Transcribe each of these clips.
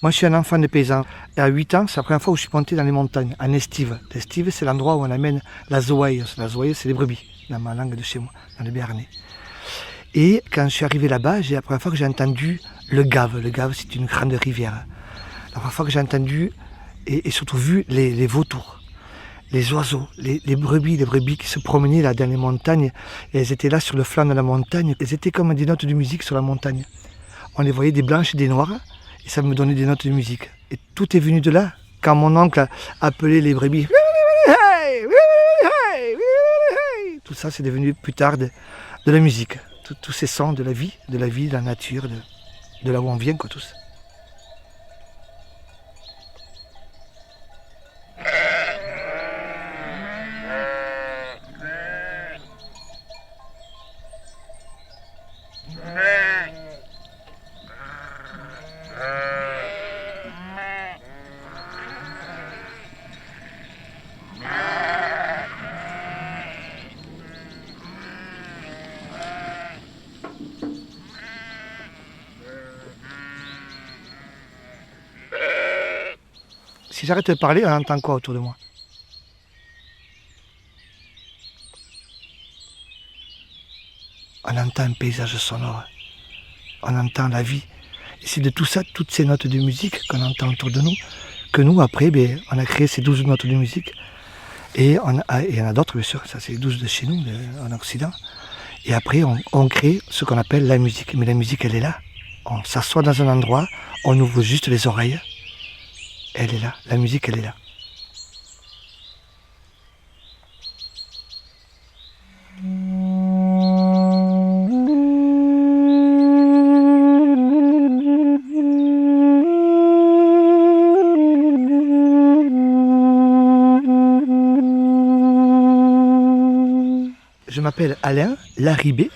Moi, je suis un enfant de paysan. Et à 8 ans, c'est la première fois où je suis monté dans les montagnes, en estive. L'estive, c'est l'endroit où on amène la zoaille. La zoaille, c'est les brebis, dans ma langue de chez moi, dans le Béarnais. Et quand je suis arrivé là-bas, c'est la première fois que j'ai entendu le Gave. Le Gave, c'est une grande rivière. La première fois que j'ai entendu et surtout vu les vautours, les oiseaux, les brebis qui se promenaient là dans les montagnes. Et elles étaient là sur le flanc de la montagne. Elles étaient comme des notes de musique sur la montagne. On les voyait des blanches et des noires. Et ça me donnait des notes de musique. Et tout est venu de là. Quand mon oncle appelait les brebis, tout ça c'est devenu plus tard de la musique. Tous ces sons de la vie, de la nature, de là où on vient, quoi, tous. Si j'arrête de parler, on entend quoi autour de moi? On entend un paysage sonore, on entend la vie. Et c'est de tout ça, toutes ces notes de musique qu'on entend autour de nous, que nous, après, on a créé ces 12 notes de musique. Et il y en a d'autres, bien sûr, ça c'est les 12 de chez nous, en Occident. Et après, on crée ce qu'on appelle la musique. Mais la musique, elle est là. On s'assoit dans un endroit, on ouvre juste les oreilles. Elle est là, la musique, elle est là. Je m'appelle Alain Larribé.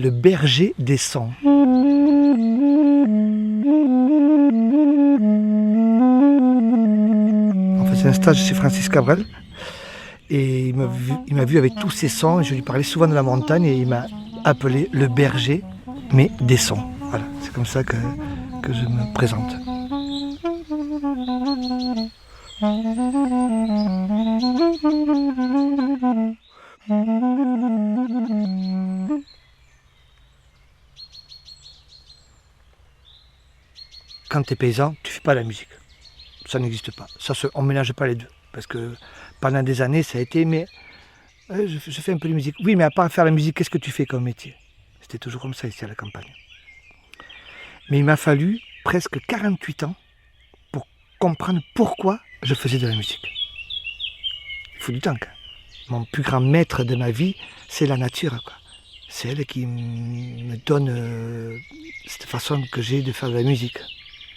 Le berger des sons. On faisait un stage chez Francis Cabrel et il m'a vu avec tous ces sons. Je lui parlais souvent de la montagne et il m'a appelé le berger, mais des sons. Voilà, c'est comme ça que je me présente. Quand tu es paysan, tu ne fais pas la musique. Ça n'existe pas. On ne mélange pas les deux. Parce que pendant des années, ça a été, mais je fais un peu de musique. Oui, mais à part faire la musique, qu'est-ce que tu fais comme métier? C'était toujours comme ça ici à la campagne. Mais il m'a fallu presque 48 ans pour comprendre pourquoi je faisais de la musique. Il faut du temps. Mon plus grand maître de ma vie, c'est la nature, quoi. C'est elle qui me donne cette façon que j'ai de faire de la musique.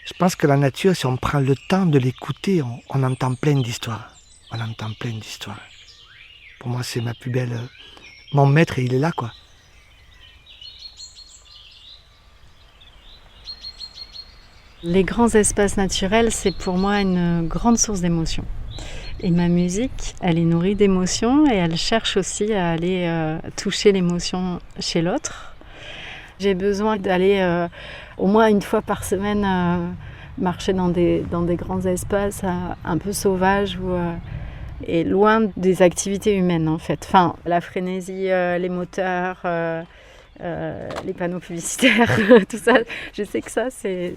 Je pense que la nature, si on prend le temps de l'écouter, on entend plein d'histoires. On entend plein d'histoires. Pour moi, c'est ma plus belle... Mon maître, il est là, quoi. Les grands espaces naturels, c'est pour moi une grande source d'émotion. Et ma musique, elle est nourrie d'émotions et elle cherche aussi à aller toucher l'émotion chez l'autre. J'ai besoin d'aller au moins une fois par semaine marcher dans des grands espaces un peu sauvages et loin des activités humaines en fait. Enfin, la frénésie, les moteurs, les panneaux publicitaires, tout ça. Je sais que ça, c'est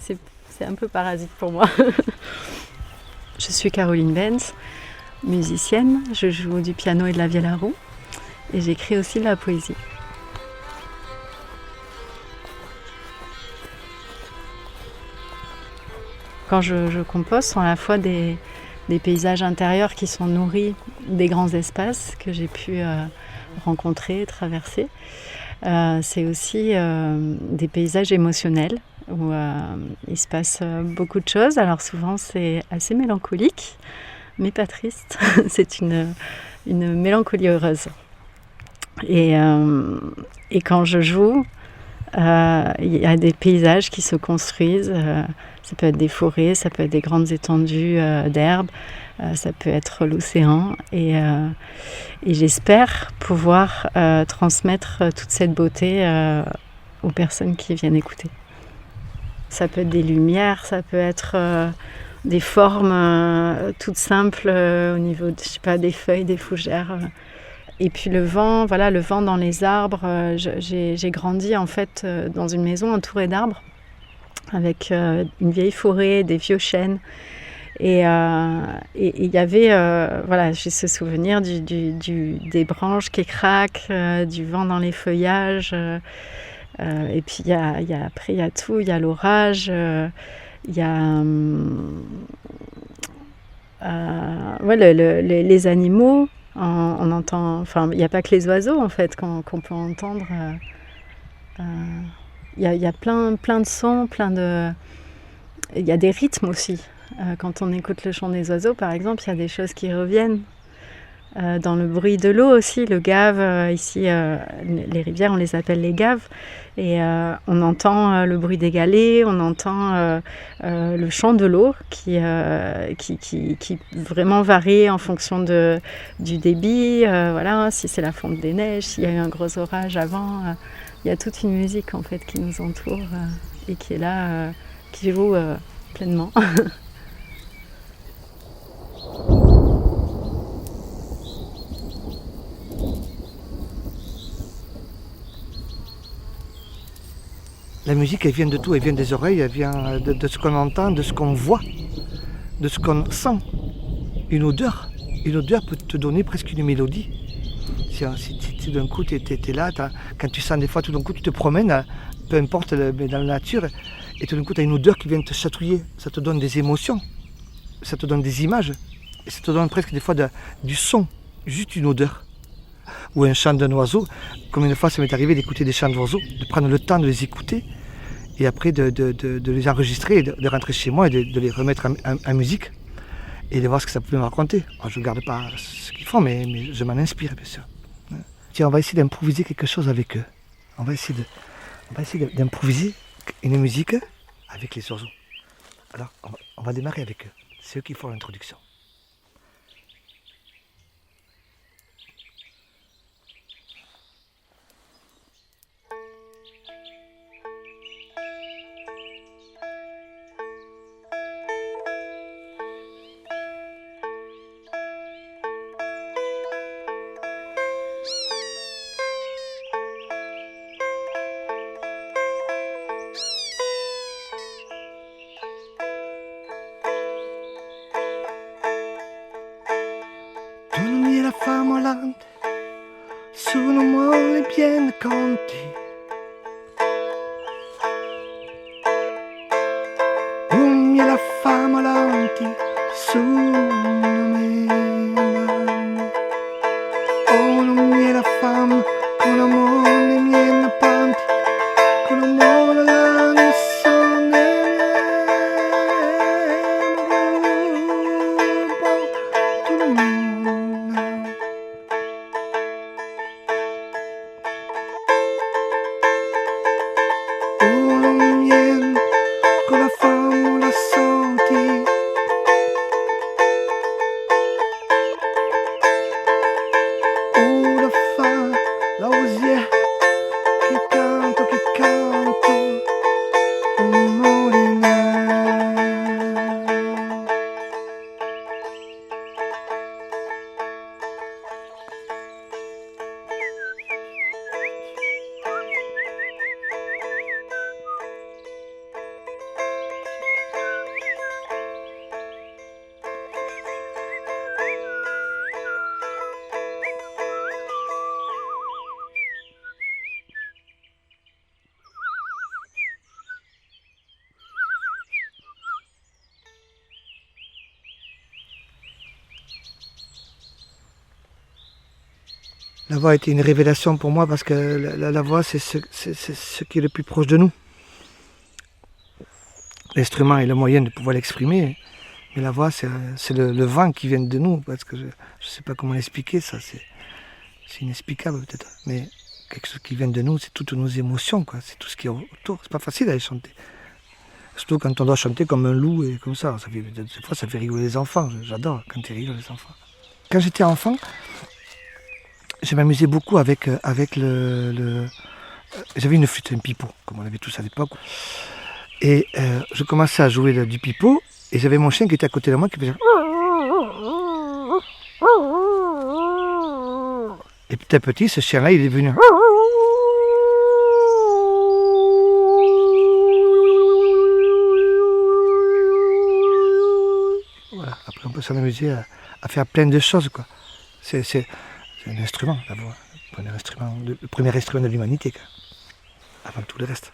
un peu parasite pour moi. Je suis Caroline Benz, musicienne. Je joue du piano et de la vielle à roue. Et j'écris aussi de la poésie. Quand je compose, ce sont à la fois des paysages intérieurs qui sont nourris des grands espaces que j'ai pu rencontrer, traverser. C'est aussi des paysages émotionnels où il se passe beaucoup de choses. Alors souvent c'est assez mélancolique, mais pas triste. C'est une mélancolie heureuse. Et quand je joue, il y a des paysages qui se construisent. Ça peut être des forêts, ça peut être des grandes étendues d'herbe, ça peut être l'océan. Et j'espère pouvoir transmettre toute cette beauté aux personnes qui viennent écouter. Ça peut être des lumières, ça peut être des formes toutes simples au niveau des feuilles, des fougères. Et puis le vent dans les arbres. J'ai grandi en fait dans une maison entourée d'arbres, avec une vieille forêt, des vieux chênes. Et il y avait, j'ai ce souvenir des branches qui craquent, du vent dans les feuillages. Et puis après il y a tout, il y a l'orage, il y a les animaux. On entend, il n'y a pas que les oiseaux en fait qu'on peut entendre. Il y a plein de sons, il y a des rythmes aussi. Quand on écoute le chant des oiseaux, par exemple, il y a des choses qui reviennent. Dans le bruit de l'eau aussi, le gave, ici, les rivières, on les appelle les gaves. Et on entend le bruit des galets, on entend le chant de l'eau qui vraiment varie en fonction du débit. Si c'est la fonte des neiges, s'il y a eu un gros orage avant. Il y a toute une musique en fait qui nous entoure et qui est là, qui joue pleinement. La musique, elle vient de tout, elle vient des oreilles, elle vient de ce qu'on entend, de ce qu'on voit, de ce qu'on sent. Une odeur peut te donner presque une mélodie. Si d'un coup tu es là, quand tu sens des fois, tout d'un coup tu te promènes, peu importe, mais dans la nature, et tout d'un coup tu as une odeur qui vient te chatouiller. Ça te donne des émotions, ça te donne des images, et ça te donne presque des fois du son, juste une odeur. Ou un chant d'un oiseau. Comme une fois ça m'est arrivé d'écouter des chants d'oiseaux, de prendre le temps de les écouter, et après de les enregistrer, et de rentrer chez moi et de les remettre en musique, et de voir ce que ça pouvait me raconter. Alors, je ne garde pas ce qu'ils font, mais je m'en inspire, bien sûr. Tiens, on va essayer d'improviser quelque chose avec eux. On va essayer d'improviser une musique avec les oiseaux. Alors, on va démarrer avec eux. C'est eux qui font l'introduction. Tu non mi la fa molante, sono mole piene conti. Non mi la fa molante, sono mele. Oh, non mi la fam, con amore miei panti, con amore la nessone. Con la fame la senti, la fa, la osie, che canto, un molinare. La voix a été une révélation pour moi parce que la voix, c'est ce qui est le plus proche de nous. L'instrument est le moyen de pouvoir l'exprimer, mais la voix, c'est le vent qui vient de nous, parce que je ne sais pas comment l'expliquer, ça, c'est inexplicable peut-être, mais quelque chose qui vient de nous, c'est toutes nos émotions, quoi. C'est tout ce qui est autour. C'est pas facile à les chanter. Surtout quand on doit chanter comme un loup et comme ça. Des fois, ça fait rigoler les enfants. J'adore quand ils rigolent les enfants. Quand j'étais enfant, je m'amusais beaucoup avec j'avais une flûte, un pipeau, comme on avait tous à l'époque. Et je commençais à jouer du pipeau et j'avais mon chien qui était à côté de moi qui faisait... Et petit à petit, ce chien-là, il est venu... Voilà. Après, on peut s'en amuser à faire plein de choses, quoi. C'est un instrument, la voix. Le premier instrument de l'humanité, quoi. Avant tout le reste.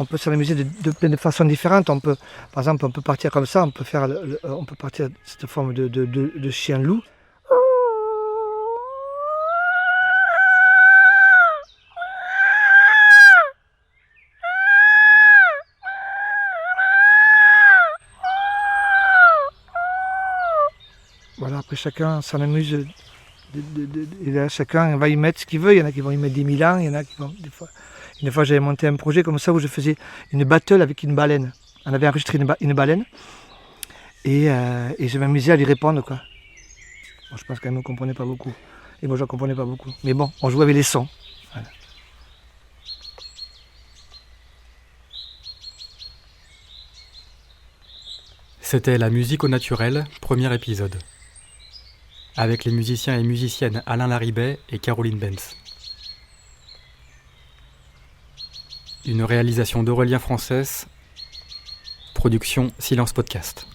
On peut s'amuser de plein de façons différentes. Par exemple, on peut partir comme ça, on peut partir de cette forme de chien-loup. Voilà, après chacun s'en amuse. Et là, chacun va y mettre ce qu'il veut. Il y en a qui vont y mettre 10 000 ans, il y en a qui vont... Des fois. Une fois, j'avais monté un projet comme ça où je faisais une battle avec une baleine. On avait enregistré une baleine et je m'amusais à lui répondre, quoi. Bon, je pense qu'elle ne me comprenait pas beaucoup. Et moi, je ne comprenais pas beaucoup. Mais bon, on jouait avec les sons. Voilà. C'était La musique au naturel, premier épisode. Avec les musiciens et musiciennes Alain Larribey et Caroline Benz. Une réalisation d'Aurélien Frances, production Silence Podcast.